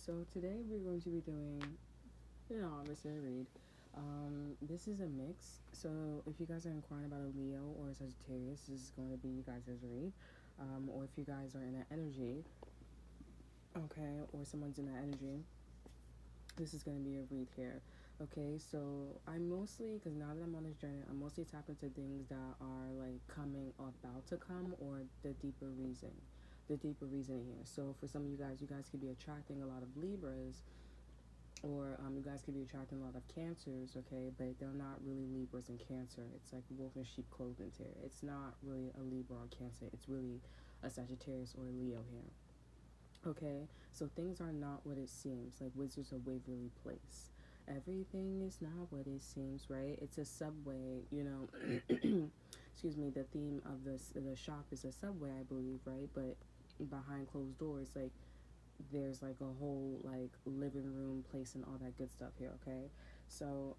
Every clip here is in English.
So today we're going to be doing, obviously a read. This is a mix. So if you guys are inquiring about a Leo or a Sagittarius, this is going to be you guys' read. Or if you guys are in that energy, okay, or someone's in that energy, this is going to be a read here. Okay, so I'm mostly, because now that I'm on this journey, I'm mostly tapping into things that are like coming or about to come, or the deeper reasoning here. So for some of you guys could be attracting a lot of Libras, or you guys could be attracting a lot of Cancers, okay, but they're not really Libras and Cancer. It's like wolf in sheep clothing here. It's not really a Libra or Cancer. It's really a Sagittarius or a Leo here. Okay, so things are not what it seems. Like Wizards of Waverly Place. Everything is not what it seems, right? It's a subway, excuse me. The theme of the shop is a subway, I believe, right? But behind closed doors, like there's like a whole like living room place and all that good stuff here. Okay, so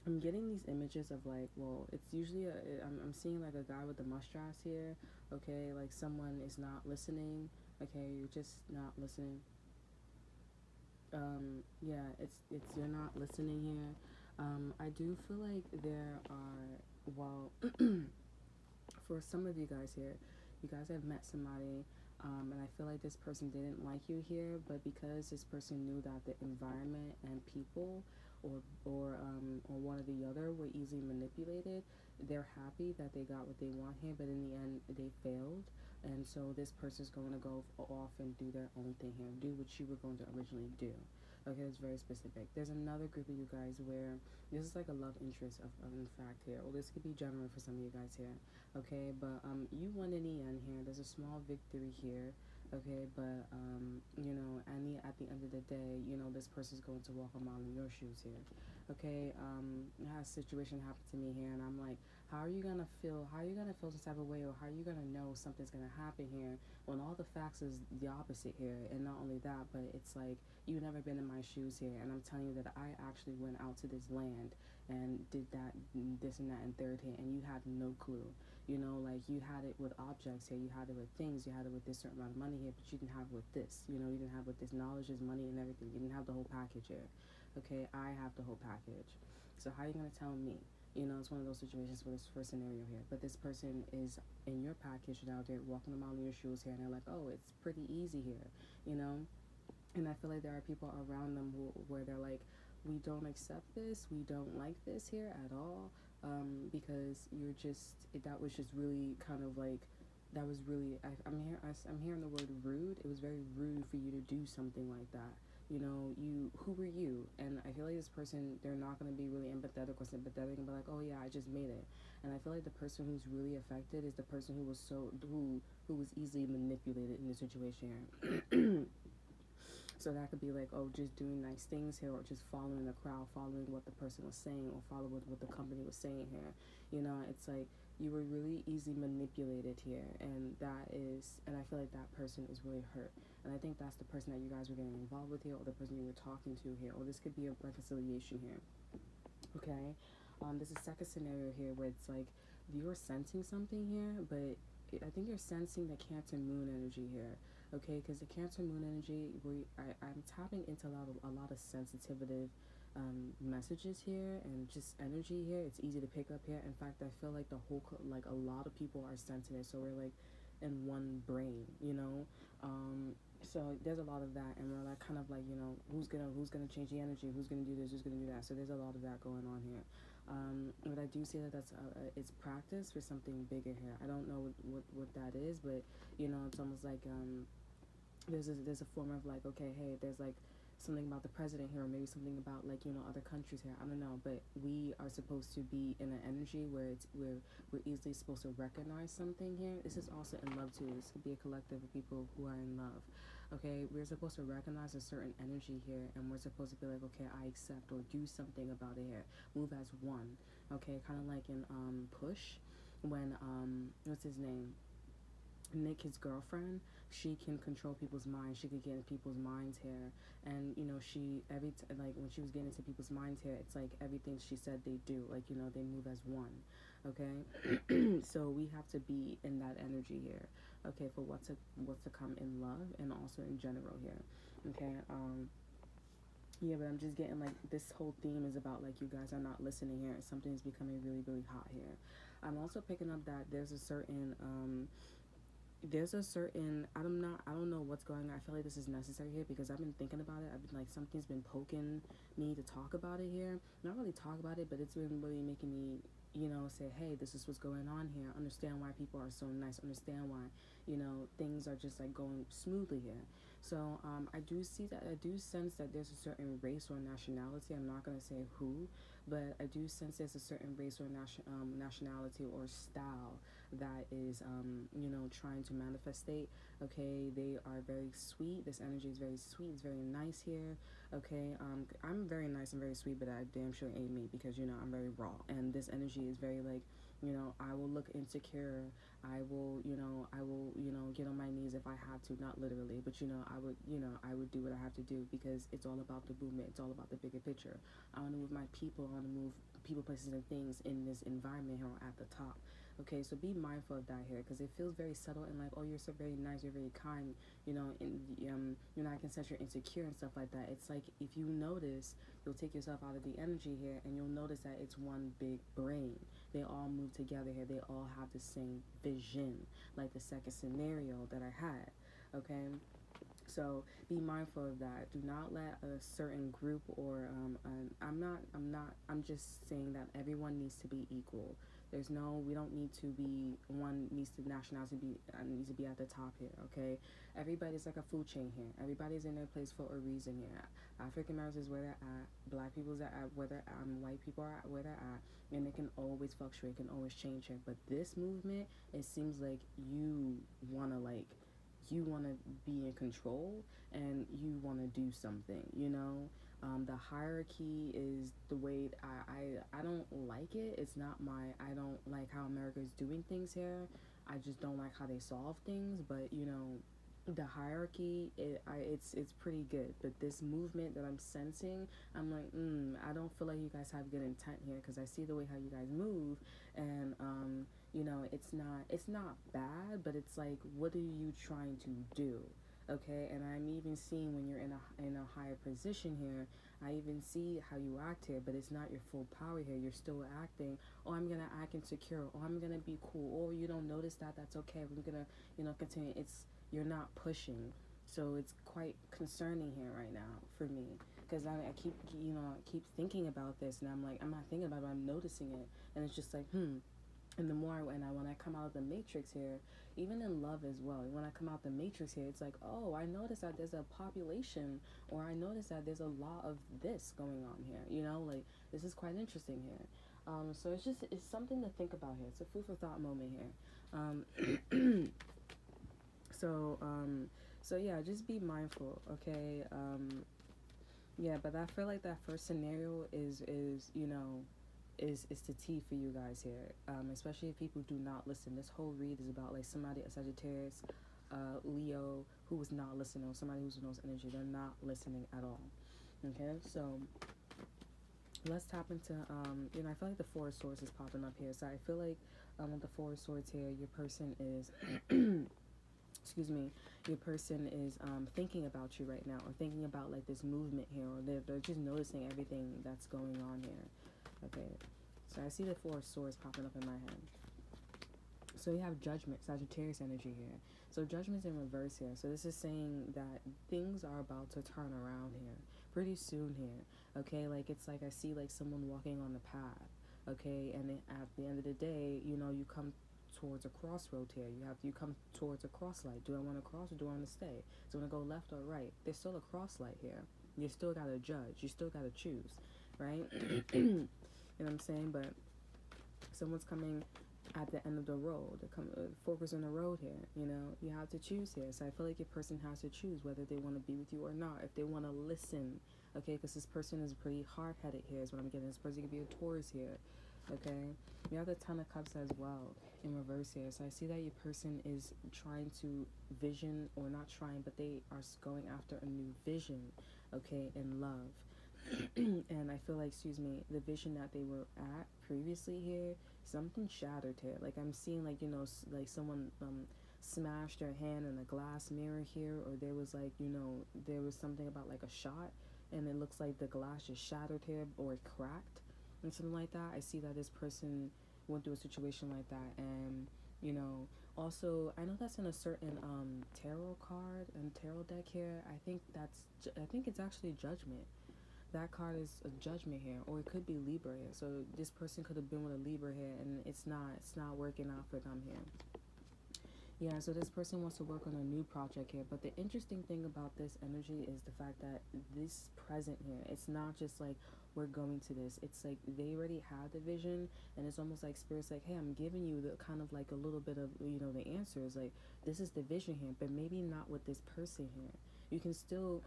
I'm getting these images of like, well, it's usually I'm seeing like a guy with a mustache here. Okay, like someone is not listening. Okay, you're just not listening. Yeah, it's you're not listening here. I do feel like there are, well, for some of you guys here, you guys have met somebody, and I feel like this person didn't like you here, but because this person knew that the environment and people, or one or the other, were easily manipulated, they're happy that they got what they want here, but in the end, they failed. And so this person's going to go off and do their own thing here, do what you were going to originally do. Okay, it's very specific. There's another group of you guys where this is like a love interest of in fact here. Well, this could be general for some of you guys here. Okay, but you won in the end here. There's a small victory here. Okay, but at the end of the day, this person's going to walk a mile in your shoes here. Okay, I had a situation happen to me here, and I'm like, how are you gonna feel? How are you gonna feel this type of way, or how are you gonna know something's gonna happen here when all the facts is the opposite here? And not only that, but it's like you've never been in my shoes here, and I'm telling you that I actually went out to this land and did that, this and that, and third here, and you had no clue. Like you had it with objects here, you had it with things, you had it with this certain amount of money here, but you didn't have it with this. You didn't have with this knowledge, this money, and everything. You didn't have the whole package here. Okay, I have the whole package. So how are you gonna tell me? It's one of those situations for this first scenario here. But this person is in your package now. They're walking around in your shoes here, and they're like, oh, it's pretty easy here. You know, and I feel like there are people around them where they're like, we don't accept this, we don't like this here at all, because that was just really kind of like, that was really, I'm hearing the word rude. It was very rude for you to do something like that. Who were you? And I feel like this person, they're not going to be really empathetic or sympathetic and be like, oh yeah, I just made it. And I feel like the person who's really affected is the person who was easily manipulated in the situation here. So that could be like, oh, just doing nice things here, or just following the crowd, following what the person was saying, or following what the company was saying here. It's like you were really easily manipulated here, and I feel like that person is really hurt. And I think that's the person that you guys were getting involved with here, or the person you were talking to here, or this could be a reconciliation here. Okay, there's a second scenario here where it's like you're sensing something here, but I think you're sensing the Cancer Moon energy here. Okay, because the Cancer Moon energy, I'm tapping into a lot of sensitive messages here, and just energy here. It's easy to pick up here. In fact, I feel like like a lot of people are sensitive, so we're like in one brain. So there's a lot of that, and we're like kind of like, who's gonna change the energy, who's gonna do this, who's gonna do that. So there's a lot of that going on here. But I do see that it's practice for something bigger here. I don't know what that is, but it's almost like there's a form of like, okay, hey, there's like something about the president here, or maybe something about like other countries here. I don't know, but we are supposed to be in an energy where we're easily supposed to recognize something here. This is also in love too. This could be a collective of people who are in love. Okay, we're supposed to recognize a certain energy here, and we're supposed to be like, okay, I accept, or do something about it here. Move as one. Okay, kind of like in Push, when what's his name? Nick, his girlfriend, she can control people's minds. She could get in people's minds here, and like when she was getting into people's minds here, it's like everything she said they do. Like they move as one. Okay, so we have to be in that energy here. okay, for what's to come in love and also in general here. Okay, yeah, but I'm just getting like this whole theme is about like you guys are not listening here. Something's becoming really, really hot here. I'm also picking up that I don't know what's going on. I feel like this is necessary here because I've been thinking about it. I've been like, something's been poking me to talk about it here. Not really talk about it, but it's been really making me, say, hey, this is what's going on here. Understand why people are so nice. Understand why, things are just like going smoothly here. So I do see that. I do sense that there's a certain race or nationality. I'm not going to say who, but I do sense there's a certain race or nationality or style that is, trying to manifestate. Okay, they are very sweet. This energy is very sweet. It's very nice here. Okay, I'm very nice and very sweet, but I damn sure ain't me because, I'm very raw. And this energy is very like, I will look insecure. I will, get on my knees if I have to, not literally, but, I would do what I have to do because it's all about the movement. It's all about the bigger picture. I want to move my people. I want to move people, places, and things in this environment here at the top. Okay, so be mindful of that here because it feels very subtle and like, oh, you're so very nice, you're very kind, and I can sense you're insecure and stuff like that. It's like if you notice, you'll take yourself out of the energy here and you'll notice that it's one big brain. They all move together here. They all have the same vision, like the second scenario that I had. Okay, so be mindful of that. Do not let a certain group or I'm just saying that everyone needs to be equal. We don't need to be, one needs to, nationality needs to be at the top here, okay? Everybody's like a food chain here. Everybody's in their place for a reason here. African Americans is where they're at, black people's are at where they're at, white people are at where they're at, and it can always fluctuate, it can always change here. But this movement, it seems like you wanna be in control and you want to do something, the hierarchy is the way I don't like it. It's not I don't like how America is doing things here. I just don't like how they solve things, but the hierarchy, it's pretty good. But this movement that I'm sensing, I'm like, I don't feel like you guys have good intent here because I see the way how you guys move, and it's not bad, but it's like, what are you trying to do? Okay, and I'm even seeing when you're in a higher position here, I even see how you act here, but it's not your full power here. You're still acting, oh, I'm gonna act insecure, oh, I'm gonna be cool, or you don't notice that, that's okay, we're gonna, continue. You're not pushing, so it's quite concerning here right now for me, because I keep thinking about this, and I'm like, I'm not thinking about it, I'm noticing it, and it's just like, and the more when I come out of the matrix here, even in love as well, when I come out the matrix here, it's like, oh, I notice that there's a population, or I notice that there's a lot of this going on here, like, this is quite interesting here. So it's something to think about here. It's a food for thought moment here. So so yeah, just be mindful, okay? Yeah, but I feel like that first scenario is the tea for you guys here, especially if people do not listen. This whole read is about like somebody, a Sagittarius, Leo, who is not listening, or somebody who's knows energy. They're not listening at all. Okay, so let's tap into I feel like the Four of Swords is popping up here. So I feel like with the Four of Swords here, your person is excuse me, your person is thinking about you right now, or thinking about like this movement here, or they're just noticing everything that's going on here. Okay, so I see the Four of Swords popping up in my head. So you have Judgment, Sagittarius energy here. So Judgment's in reverse here. So this is saying that things are about to turn around here pretty soon here. Okay, like it's like I see like someone walking on the path. Okay, and then at the end of the day, you come towards a crossroad here. You come towards a cross light. Do I want to cross or do I want to stay? Do I want to go left or right? There's still a cross light here. You still gotta judge. You still gotta choose, right? You know what I'm saying? But someone's coming at the end of the road. Focus on the road here. You have to choose here. So I feel like your person has to choose whether they want to be with you or not. If they want to listen, okay? Because this person is pretty hard-headed here. Is what I'm getting. This person could be a Taurus here. Okay, you have the Ten of Cups as well in reverse here. So I see that your person is trying to vision, or not trying, but they are going after a new vision, okay, in love. And I feel like, the vision that they were at previously here, something shattered here. Like I'm seeing like, like someone smashed their hand in a glass mirror here, or there was like, you know, there was something about like a shot and it looks like the glass just shattered here or cracked and something like that. I see that this person went through a situation like that. And you know, also I know that's in a certain tarot card and tarot deck here. I think it's actually judgment. That card is a judgment here, or it could be Libra here. So this person could have been with a Libra here, and it's not working out for them here. Yeah, so this person wants to work on a new project here. But the interesting thing about this energy is the fact that this present here, it's not just like we're going to this. It's like they already have the vision, and it's almost like Spirit's like, hey, I'm giving you the kind of like a little bit of, you know, the answers. Like, this is the vision here, but maybe not with this person here. You can still,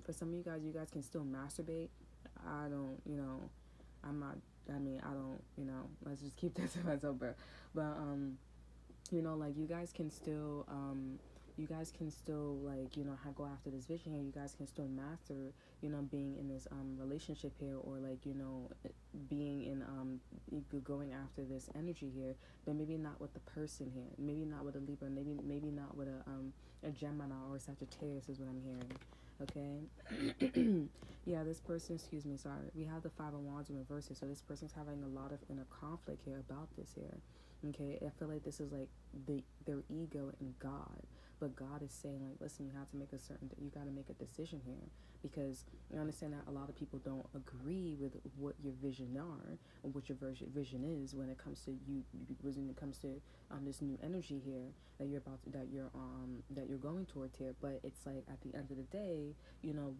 for some of you guys can still masturbate. I don't, you know, I'm not, I mean, I don't, you know, let's just keep that to myself, bro. But, you know, like you guys can still like, you know, go after this vision here. You guys can still master, you know, being in this relationship here, or like, you know, being in going after this energy here, but maybe not with the person here, maybe not with a Libra, maybe not with a Gemini or a Sagittarius is what I'm hearing. Okay. Yeah, this person, excuse me, sorry, we have the Five of Wands in reverse here, so this person's having a lot of inner conflict here about this here. Okay, I feel like this is like their ego and God, but God is saying like, listen, you have to make you got to make a decision here, because I understand that a lot of people don't agree with what your vision are or what your vision is when it comes to when it comes to this new energy here that you're going towards here. But it's like at the end of the day, you know,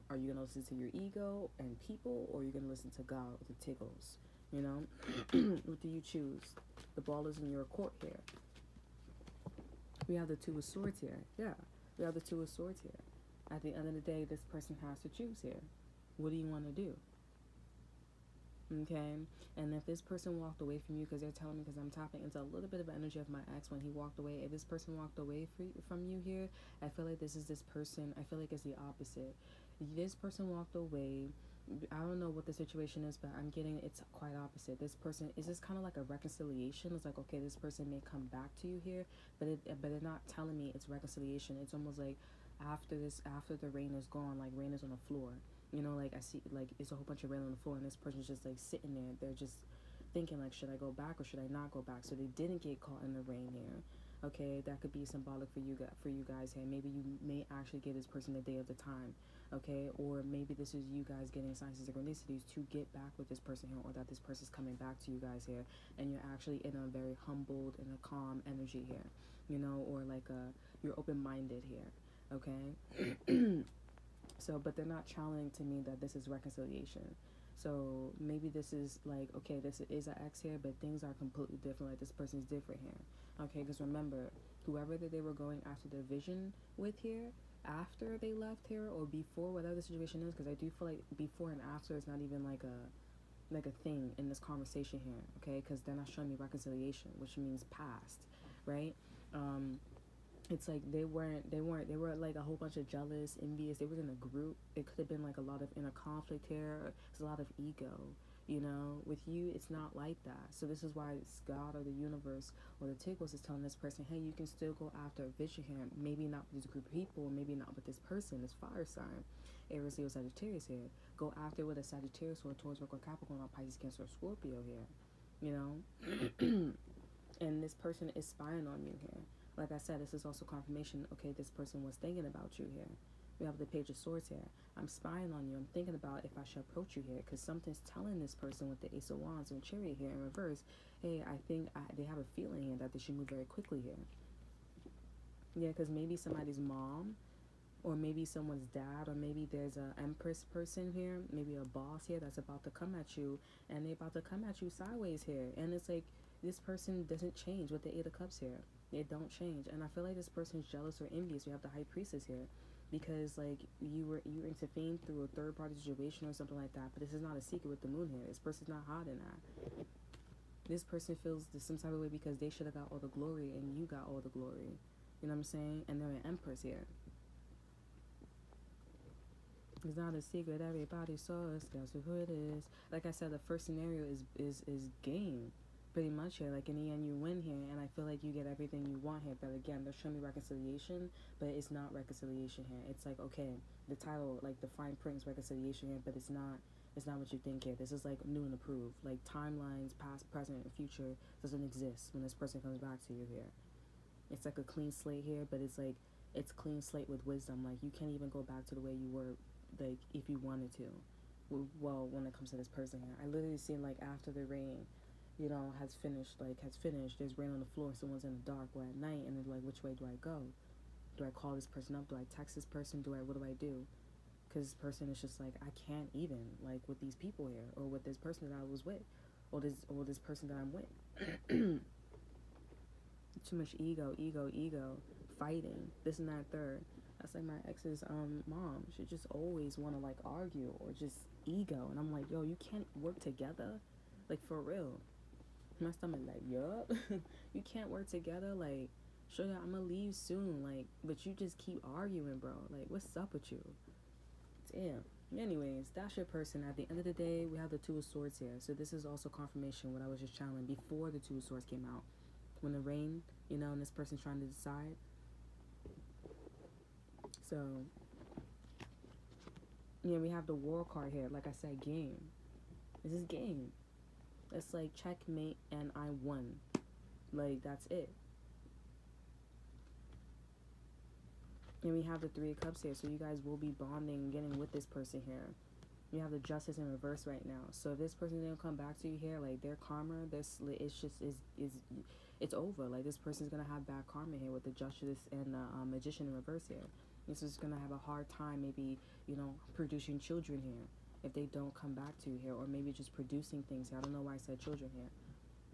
are you gonna listen to your ego and people, or are you gonna listen to God with the tickles? You know, what do you choose? The ball is in your court here. We have the Two of Swords here. Yeah, we have the Two of Swords here. At the end of the day, this person has to choose here. What do you want to do? Okay, and if this person walked away from you, because they're telling me, because I'm tapping into a little bit of energy of my ex when he walked away. If this person walked away from you here, I feel like this person, I feel like it's the opposite. This person walked away. I don't know what the situation is, but I'm getting it's quite opposite. This person is this kind of like a reconciliation. It's like, okay, this person may come back to you here, but they're not telling me it's reconciliation. It's almost like after the rain is gone, like rain is on the floor. You know, like I see like it's a whole bunch of rain on the floor, and this person's just like sitting there. They're just thinking like, should I go back or should I not go back? So they didn't get caught in the rain here. Okay, that could be symbolic for you guys here. Maybe you may actually give this person the day of the time. Okay, or maybe this is you guys getting signs and synchronicities to get back with this person here, or that this person's coming back to you guys here, and you're actually in a very humbled and a calm energy here, you know, or like you're open-minded here. Okay. So, but they're not channeling to me that this is reconciliation. So maybe this is like, okay, this is an ex here, but things are completely different. Like this person's different here. Okay, because remember, whoever that they were going after their vision with here, after they left here or before, whatever the situation is, because I do feel like before and after is not even like a thing in this conversation here. Okay, because they're not showing me reconciliation, which means past, right? It's like they were like a whole bunch of jealous, envious. They were in a group. It could have been like a lot of inner conflict here. It's a lot of ego, you know. With you, it's not like that. So this is why it's God or the universe or the tickles is telling this person, hey, you can still go after a vision here. Maybe not with this group of people, maybe not with this person, this fire sign, Aries, Leo, Sagittarius here. Go after with a Sagittarius or a Taurus, Virgo, Capricorn, or Pisces, Cancer, or Scorpio here, you know. And this person is spying on you here. Like I said, this is also confirmation, okay, this person was thinking about you here. We have the Page of Swords here. I'm spying on you. I'm thinking about if I should approach you here, because something's telling this person with the Ace of Wands and Chariot here in reverse, hey, I think they have a feeling here that they should move very quickly here. Yeah, because maybe somebody's mom, or maybe someone's dad, or maybe there's an Empress person here, maybe a boss here that's about to come at you, and they're about to come at you sideways here. And it's like, this person doesn't change with the Eight of Cups here. They don't change. And I feel like this person's jealous or envious. We have the High Priestess here. Because, like, you were into fame through a third-party situation or something like that. But this is not a secret with the moon here. This person's not hot in that. This person feels some type of way because they should have got all the glory and you got all the glory. You know what I'm saying? And they're an Empress here. It's not a secret. Everybody saw us. Guess who it is. Like I said, the first scenario is game. pretty much here. Like, in the end, you win here, and I feel like you get everything you want here. But again, they're showing me reconciliation, but it's not reconciliation here. It's like, okay, the title, like the fine print is reconciliation here, but it's not. It's not what you think here. This is like new and approved. Like timelines, past, present, and future doesn't exist when this person comes back to you here. It's like a clean slate here, but it's like it's clean slate with wisdom. Like you can't even go back to the way you were, like if you wanted to. Well, when it comes to this person here, I literally seen like after the rain, has finished. There's rain on the floor. Someone's in the dark or at night, and they're like, which way do I go? Do I call this person up? Do I text this person? What do I do? Because this person is just like, I can't even like with these people here, or with this person that I was with, or this person that I'm with. Too much ego, fighting, this and that, third. That's like my ex's mom. She just always want to like argue or just ego, and I'm like, yo, you can't work together, like for real. My stomach like, yup. You can't work together, like, sugar, I'm gonna leave soon, like, but you just keep arguing, bro. Like, what's up with you? Damn. Anyways, that's your person. At the end of the day, we have the Two of Swords here. So this is also confirmation what I was just channeling before the Two of Swords came out. When the rain, and this person's trying to decide. So, we have the War card here. Like I said, game. This is game. It's like checkmate and I won. Like, that's it. And we have the Three of Cups here. So you guys will be bonding, getting with this person here. You have the Justice in reverse right now. So if this person didn't come back to you here, like their karma, it's over. Like this person's gonna have bad karma here with the Justice and the Magician in reverse here. This is gonna have a hard time, maybe producing children here if they don't come back to you here, or maybe just producing things here. I don't know why I said children here,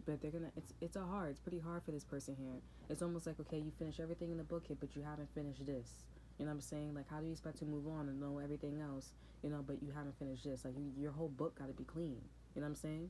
but they're gonna. It's pretty hard for this person here. It's almost like, okay, you finish everything in the book here, but you haven't finished this. You know what I'm saying? Like, how do you expect to move on and know everything else? But you haven't finished this. Like, your whole book got to be clean. You know what I'm saying?